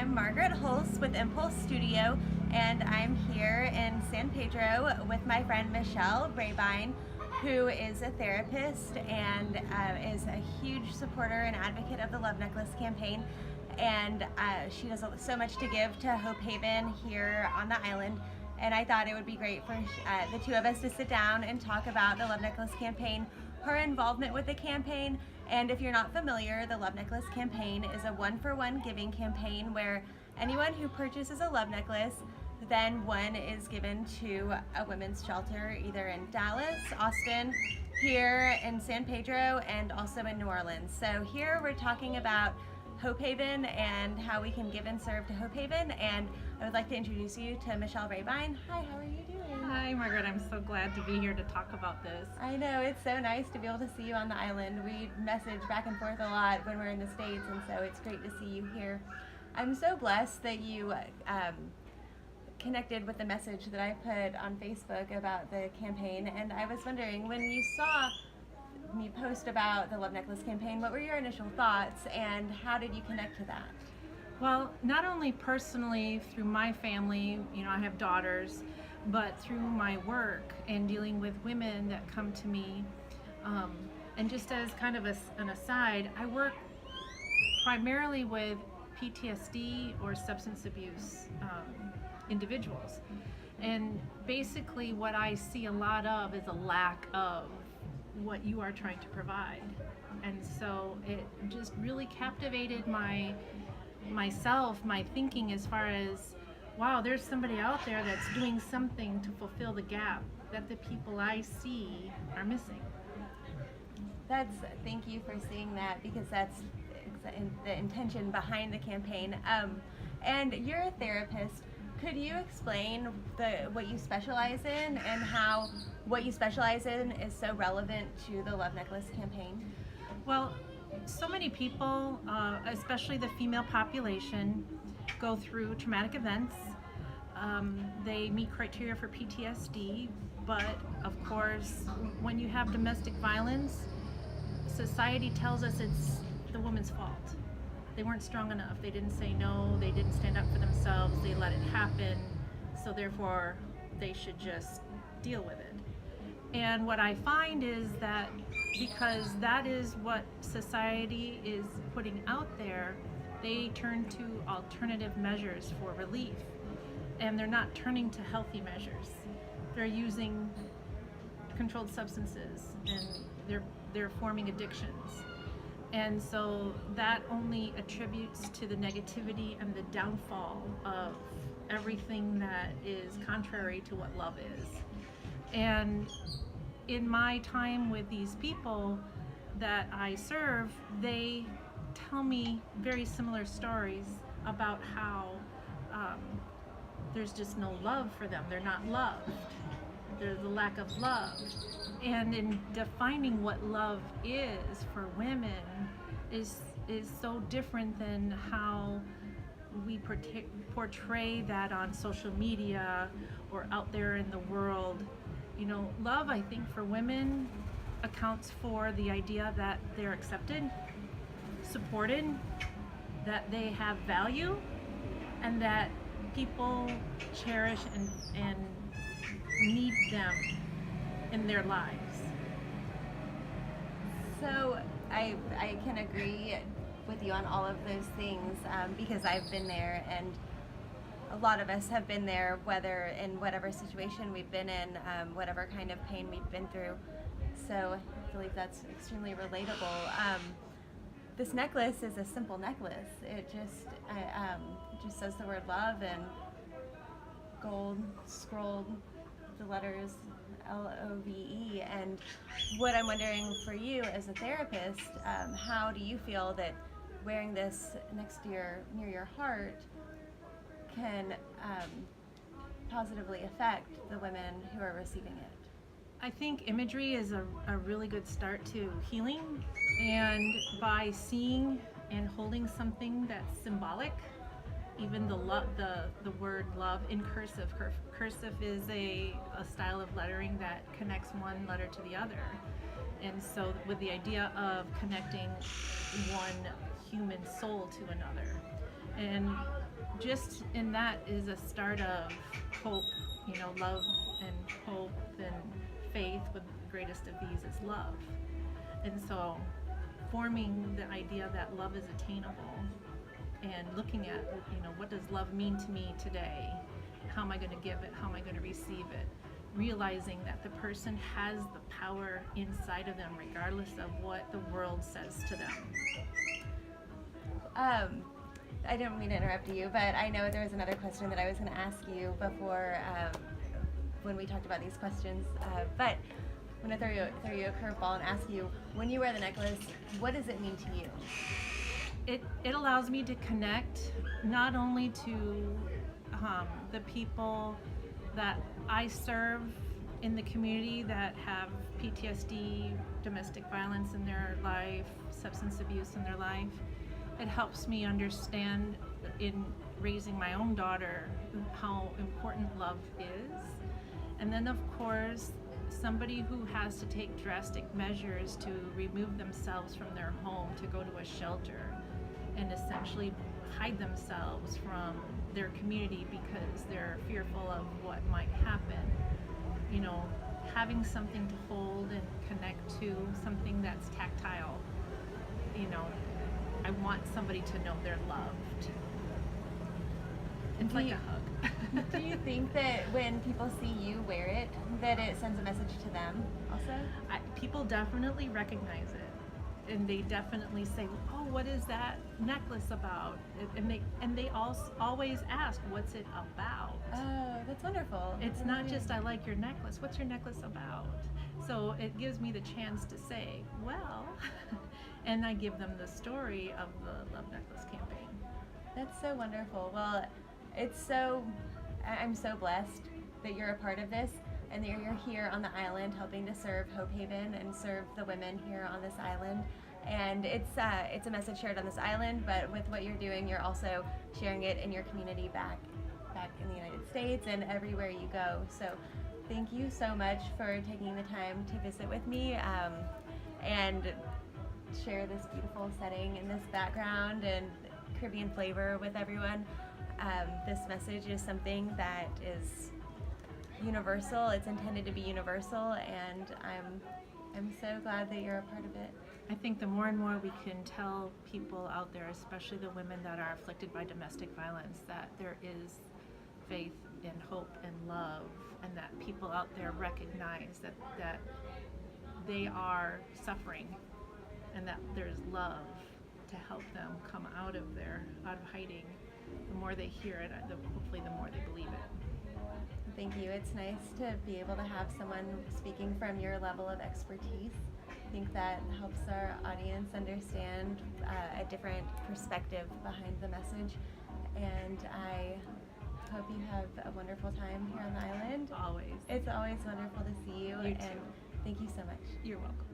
I'm Margaret Hulse with Impulse Studio, and I'm here in San Pedro with my friend Michelle Rehbein, who is a therapist and is a huge supporter and advocate of the Love Necklace campaign. And she does so much to give to Hope Haven here on the island. And I thought it would be great for the two of us to sit down and talk about the Love Necklace campaign, her involvement with the campaign, and if you're not familiar, the Love Necklace campaign is a one-for-one giving campaign where anyone who purchases a love necklace, then one is given to a women's shelter either in Dallas, Austin, here in San Pedro, and also in New Orleans. So here we're talking about Hope Haven and how we can give and serve to Hope Haven, and I would like to introduce you to Michelle Rehbein. Hi, how are you doing? Hi, Margaret. I'm so glad to be here to talk about this. I know, it's so nice to be able to see you on the island. We message back and forth a lot when we're in the States, and so it's great to see you here. I'm so blessed that you connected with the message that I put on Facebook about the campaign, and I was wondering, when you saw me post about the Love Necklace campaign, what were your initial thoughts and how did you connect to that? Well, not only personally through my family, I have daughters, but through my work and dealing with women that come to me. And just as kind of an aside, I work primarily with PTSD or substance abuse individuals. And basically what I see a lot of is a lack of what you are trying to provide. And so it just really captivated myself, my thinking, as far as, wow, there's somebody out there that's doing something to fulfill the gap that the people I see are missing. Thank you for seeing that, because that's the intention behind the campaign. And you're a therapist. Could you explain what you specialize in and how what you specialize in is so relevant to the Love Necklace campaign? Well, so many people, especially the female population, go through traumatic events. They meet criteria for PTSD, but of course, when you have domestic violence, society tells us it's the woman's fault. They weren't strong enough. They didn't say no. They didn't stand up for themselves. They let it happen. So therefore, they should just deal with it. And what I find is that because that is what society is putting out there, they turn to alternative measures for relief. And they're not turning to healthy measures. They're using controlled substances, and they're forming addictions. And so that only attributes to the negativity and the downfall of everything that is contrary to what love is. And in my time with these people that I serve, they tell me very similar stories about how there's just no love for them. They're not loved. There's a lack of love. And in defining what love is for women is so different than how we portray that on social media or out there in the world. Love, I think, for women accounts for the idea that they're accepted, supported, that they have value, and that people cherish and need them in their lives. So I can agree with you on all of those things, because I've been there, and a lot of us have been there, whether in whatever situation we've been in, whatever kind of pain we've been through. So I believe that's extremely relatable. This necklace is a simple necklace. It just says the word love and gold scrolled the letters LOVE. And what I'm wondering for you as a therapist, how do you feel that wearing this near your heart can positively affect the women who are receiving it? I think imagery is a really good start to healing, and by seeing and holding something that's symbolic, even the word love in cursive. Cursive is a style of lettering that connects one letter to the other. And so with the idea of connecting one human soul to another. And just in that is a start of hope, love and hope and faith, with the greatest of these is love. And so forming the idea that love is attainable and looking at, what does love mean to me today? How am I going to give it? How am I going to receive it? Realizing that the person has the power inside of them regardless of what the world says to them. I didn't mean to interrupt you, but I know there was another question that I was going to ask you before when we talked about these questions. But I'm going to throw you a curveball and ask you, when you wear the necklace, what does it mean to you? It allows me to connect not only to the people that I serve in the community that have PTSD, domestic violence in their life, substance abuse in their life. It helps me understand in raising my own daughter how important love is. And then of course, somebody who has to take drastic measures to remove themselves from their home to go to a shelter and essentially hide themselves from their community because they're fearful of what might happen. Having something to hold and connect to, something that's tactile. I want somebody to know they're loved. It's like a hug. Do you think that when people see you wear it, that it sends a message to them also? People definitely recognize it, and they definitely say, "Oh, what is that necklace about?" And they always ask, "What's it about?" Oh, that's wonderful. It's not just, "I like your necklace." What's your necklace about? So it gives me the chance to say, "Well," and I give them the story of the Love Necklace campaign. That's so wonderful. Well, I'm so blessed that you're a part of this and that you're here on the island helping to serve Hope Haven and serve the women here on this island. And it's a message shared on this island, but with what you're doing, you're also sharing it in your community back in the United States and everywhere you go. So thank you so much for taking the time to visit with me and share this beautiful setting and this background and Caribbean flavor with everyone. This message is something that is universal. It's intended to be universal, and I'm so glad that you're a part of it. I think the more and more we can tell people out there, especially the women that are afflicted by domestic violence, that there is faith and hope and love, and that people out there recognize that they are suffering and that there's love to help them come out of hiding. The more they hear it, hopefully the more they believe it. Thank you. It's nice to be able to have someone speaking from your level of expertise. I think that helps our audience understand a different perspective behind the message. And I hope you have a wonderful time here on the island. Always. It's always wonderful to see you. You too. And thank you so much. You're welcome.